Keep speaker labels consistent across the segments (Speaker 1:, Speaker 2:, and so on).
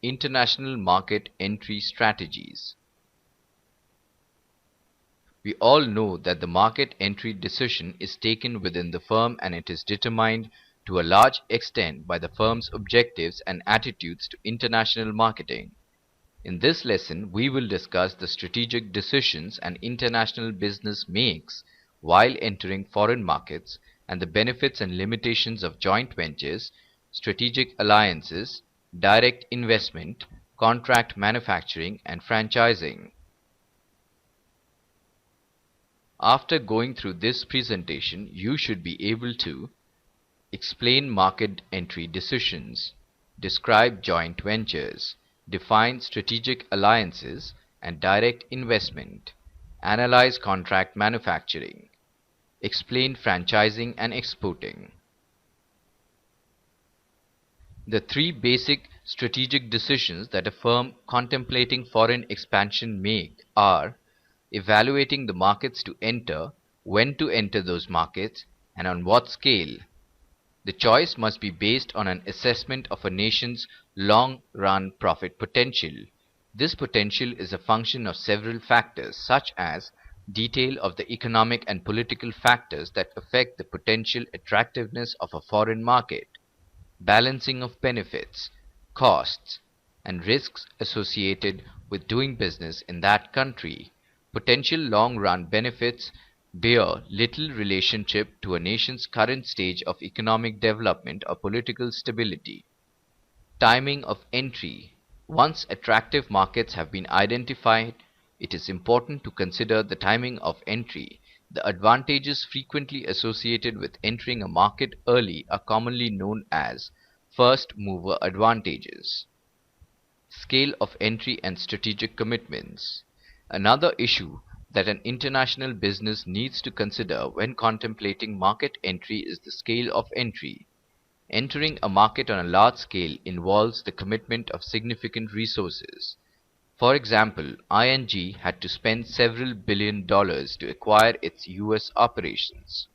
Speaker 1: International market entry strategies. We all know that the market entry decision is taken within the firm, and it is determined to a large extent by the firm's objectives and attitudes to international marketing. In this lesson, we will discuss the strategic decisions an international business makes while entering foreign markets and the benefits and limitations of joint ventures, strategic alliances, direct investment, contract manufacturing, and franchising. After going through this presentation, you should be able to explain market entry decisions, describe joint ventures, define strategic alliances and direct investment, analyze contract manufacturing, explain franchising and exporting. The three basic strategic decisions that a firm contemplating foreign expansion make are evaluating the markets to enter, when to enter those markets, and on what scale. The choice must be based on an assessment of a nation's long-run profit potential. This potential is a function of several factors, such as detail of the economic and political factors that affect the potential attractiveness of a foreign market, balancing of benefits, costs, and risks associated with doing business in that country. Potential long-run benefits bear little relationship to a nation's current stage of economic development or political stability. Timing of entry. Once attractive markets have been identified, it is important to consider the timing of entry. The advantages frequently associated with entering a market early are commonly known as first mover advantages. Scale of entry and strategic commitments. Another issue that an international business needs to consider when contemplating market entry is the scale of entry. Entering a market on a large scale involves the commitment of significant resources. For example, ING had to spend several $billion to acquire its US operations.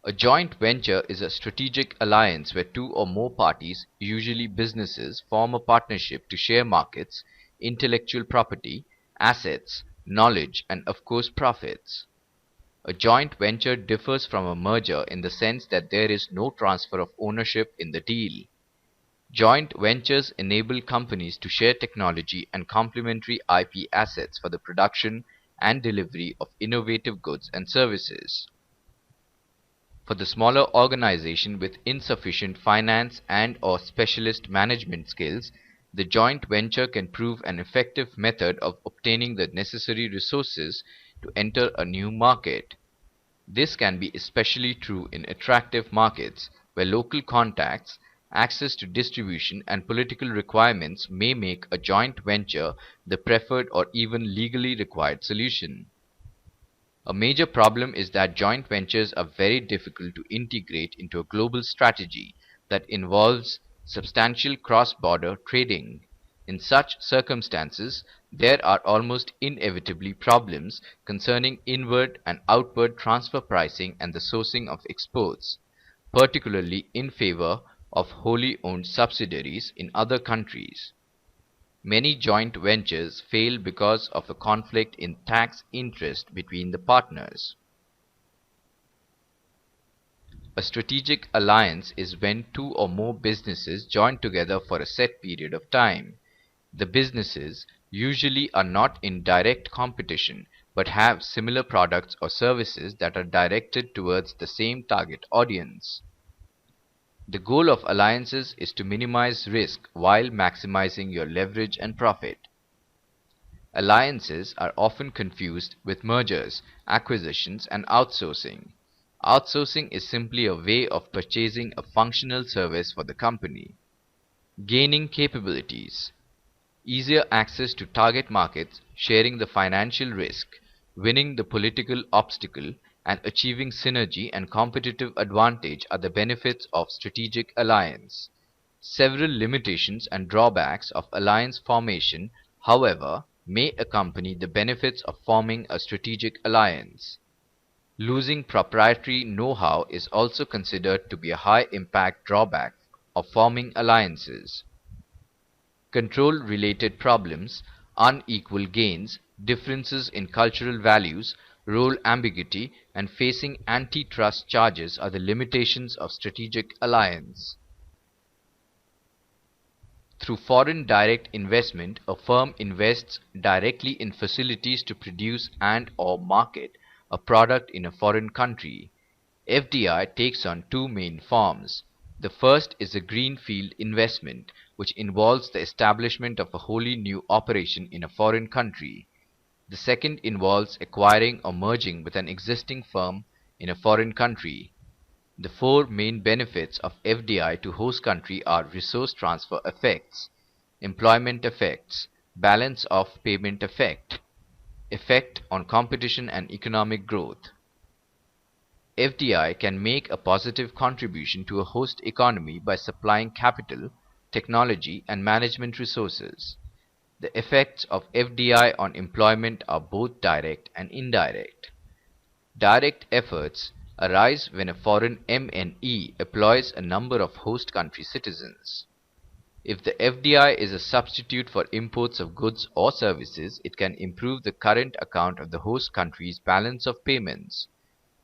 Speaker 1: A joint venture is a strategic alliance where two or more parties, usually businesses, form a partnership to share markets, intellectual property, assets, knowledge, and of course profits. A joint venture differs from a merger in the sense that there is no transfer of ownership in the deal. Joint ventures enable companies to share technology and complementary IP assets for the production and delivery of innovative goods and services. For the smaller organization with insufficient finance and/or specialist management skills, the joint venture can prove an effective method of obtaining the necessary resources to enter a new market. This can be especially true in attractive markets where local contacts, access to distribution, and political requirements may make a joint venture the preferred or even legally required solution. A major problem is that joint ventures are very difficult to integrate into a global strategy that involves substantial cross-border trading. In such circumstances, there are almost inevitably problems concerning inward and outward transfer pricing and the sourcing of exports, particularly in favor of wholly owned subsidiaries in other countries. Many joint ventures fail because of a conflict in tax interest between the partners. A strategic alliance is when two or more businesses join together for a set period of time. The businesses usually are not in direct competition but have similar products or services that are directed towards the same target audience. The goal of alliances is to minimize risk while maximizing your leverage and profit. Alliances are often confused with mergers, acquisitions, and outsourcing. Outsourcing is simply a way of purchasing a functional service for the company. Gaining capabilities. Easier access to target markets, sharing the financial risk, winning the political obstacle, and achieving synergy and competitive advantage are the benefits of strategic alliance. Several limitations and drawbacks of alliance formation, however, may accompany the benefits of forming a strategic alliance. Losing proprietary know-how is also considered to be a high-impact drawback of forming alliances. Control-related problems, unequal gains, differences in cultural values, role ambiguity, and facing antitrust charges are the limitations of strategic alliance. Through foreign direct investment, a firm invests directly in facilities to produce and/or market a product in a foreign country. FDI takes on two main forms. The first is a greenfield investment, which involves the establishment of a wholly new operation in a foreign country. The second involves acquiring or merging with an existing firm in a foreign country. The four main benefits of FDI to host country are resource transfer effects, employment effects, balance of payment effect, effect on competition and economic growth. FDI can make a positive contribution to a host economy by supplying capital, technology, and management resources. The effects of FDI on employment are both direct and indirect. Direct efforts arise when a foreign MNE employs a number of host country citizens. If the FDI is a substitute for imports of goods or services, it can improve the current account of the host country's balance of payments.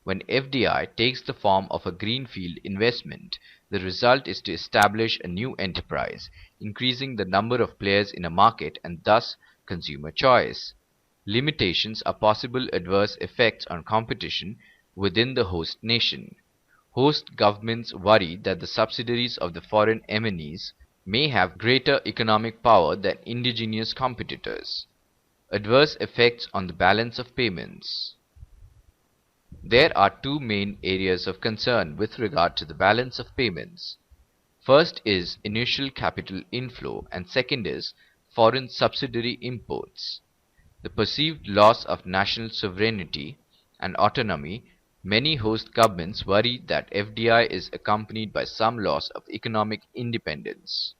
Speaker 1: When FDI takes the form of a greenfield investment, the result is to establish a new enterprise, increasing the number of players in a market and thus consumer choice. Limitations are possible adverse effects on competition within the host nation. Host governments worry that the subsidiaries of the foreign MNEs may have greater economic power than indigenous competitors. Adverse effects on the balance of payments. There are two main areas of concern with regard to the balance of payments. First is initial capital inflow and second is foreign subsidiary imports. The perceived loss of national sovereignty and autonomy. Many host governments worry that FDI is accompanied by some loss of economic independence.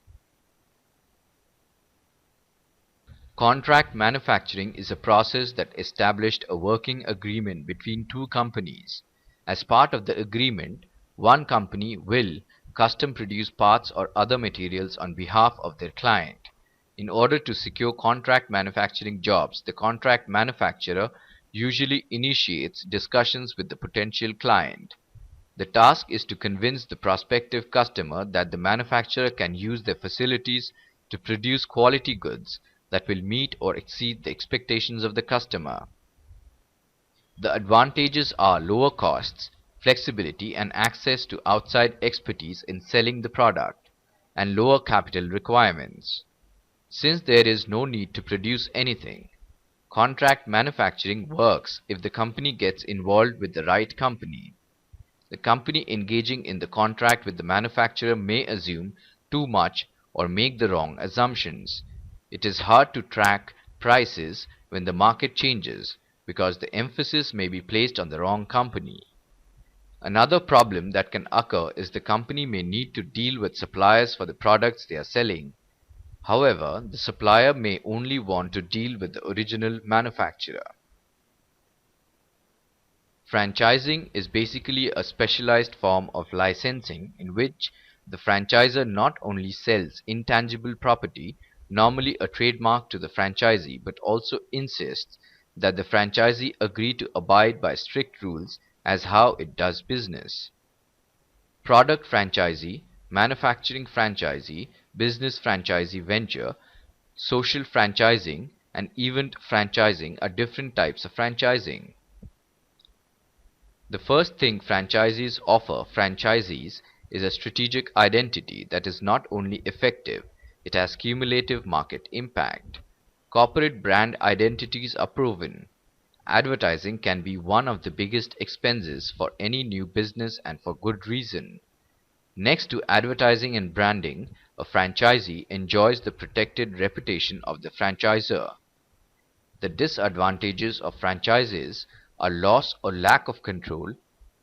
Speaker 1: Contract manufacturing is a process that established a working agreement between two companies. As part of the agreement, one company will custom produce parts or other materials on behalf of their client. In order to secure contract manufacturing jobs, the contract manufacturer usually initiates discussions with the potential client. The task is to convince the prospective customer that the manufacturer can use their facilities to produce quality goods that will meet or exceed the expectations of the customer. The advantages are lower costs, flexibility and access to outside expertise in selling the product, and lower capital requirements. Since there is no need to produce anything, contract manufacturing works if the company gets involved with the right company. The company engaging in the contract with the manufacturer may assume too much or make the wrong assumptions. It is hard to track prices when the market changes because the emphasis may be placed on the wrong company. Another problem that can occur is the company may need to deal with suppliers for the products they are selling. However, the supplier may only want to deal with the original manufacturer. Franchising is basically a specialized form of licensing in which the franchisor not only sells intangible property, normally a trademark to the franchisee, but also insists that the franchisee agree to abide by strict rules as how it does business. Product franchisee, manufacturing franchisee, business franchisee venture, social franchising, and event franchising are different types of franchising. The first thing franchisees offer franchisees is a strategic identity that is not only effective, it has cumulative market impact. Corporate brand identities are proven. Advertising can be one of the biggest expenses for any new business and for good reason. Next to advertising and branding, a franchisee enjoys the protected reputation of the franchisor. The disadvantages of franchises are loss or lack of control,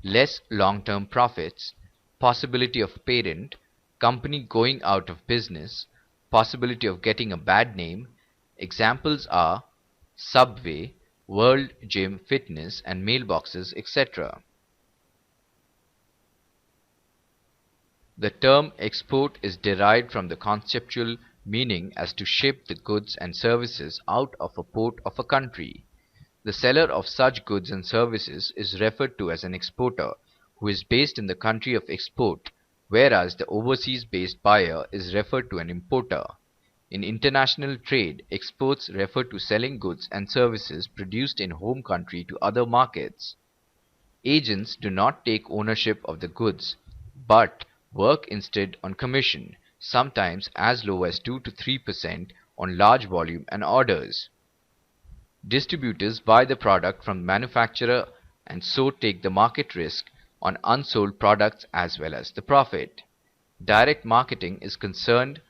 Speaker 1: less long-term profits, possibility of parent company going out of business, possibility of getting a bad name. Examples are Subway, World Gym Fitness, and mailboxes, etc. The term export is derived from the conceptual meaning as to ship the goods and services out of a port of a country. The seller of such goods and services is referred to as an exporter, who is based in the country of export, whereas the overseas based buyer is referred to an importer. In international trade, exports refer to selling goods and services produced in home country to other markets. Agents do not take ownership of the goods, but work instead on commission, sometimes as low as 2 to 3% on large volume and orders. Distributors buy the product from the manufacturer and so take the market risk on unsold products as well as the profit. Direct marketing is concerned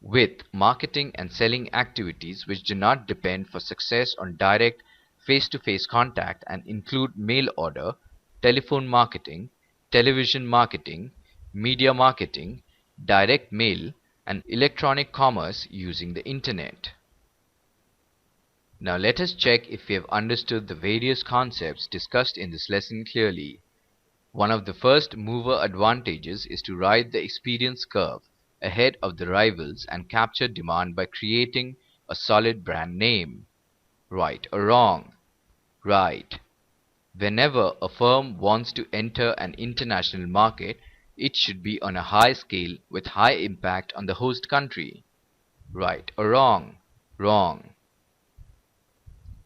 Speaker 1: with marketing and selling activities which do not depend for success on direct face-to-face contact and include mail order, telephone marketing, television marketing, media marketing, direct mail, and electronic commerce using the internet. Now let us check if we have understood the various concepts discussed in this lesson clearly. One of the first mover advantages is to ride the experience curve ahead of the rivals and capture demand by creating a solid brand name. Right or wrong? Right. Whenever a firm wants to enter an international market, it should be on a high scale with high impact on the host country. Right or wrong? Wrong.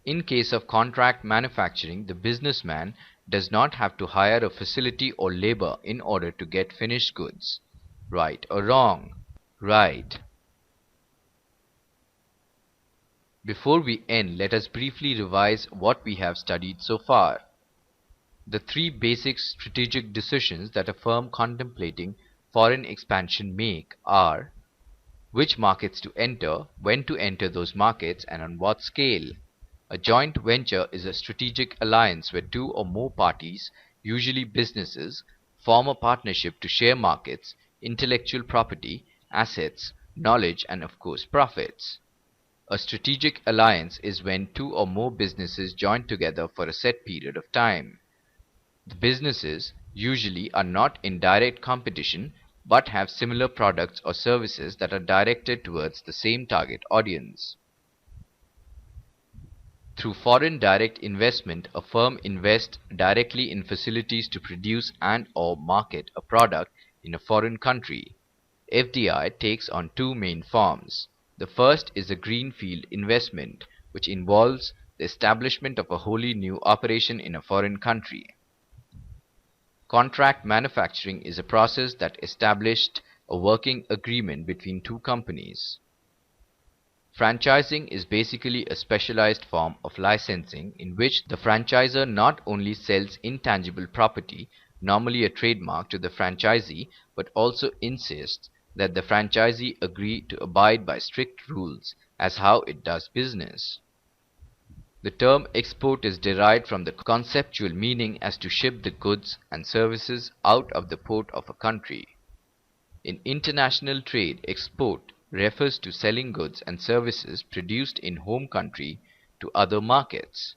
Speaker 1: In case of contract manufacturing, the businessman does not have to hire a facility or labor in order to get finished goods. Right or wrong? Right. Before we end, let us briefly revise what we have studied so far. The three basic strategic decisions that a firm contemplating foreign expansion make are: which markets to enter, when to enter those markets, and on what scale. A joint venture is a strategic alliance where two or more parties, usually businesses, form a partnership to share markets, intellectual property, assets, knowledge, and of course profits. A strategic alliance is when two or more businesses join together for a set period of time. The businesses usually are not in direct competition but have similar products or services that are directed towards the same target audience. Through foreign direct investment, a firm invests directly in facilities to produce and/or market a product in a foreign country. FDI takes on two main forms. The first is a greenfield investment, which involves the establishment of a wholly new operation in a foreign country. Contract manufacturing is a process that established a working agreement between two companies. Franchising is basically a specialized form of licensing in which the franchisor not only sells intangible property, normally a trademark, to the franchisee, but also insists that the franchisee agree to abide by strict rules as how it does business. The term export is derived from the conceptual meaning as to ship the goods and services out of the port of a country. In international trade, export refers to selling goods and services produced in home country to other markets.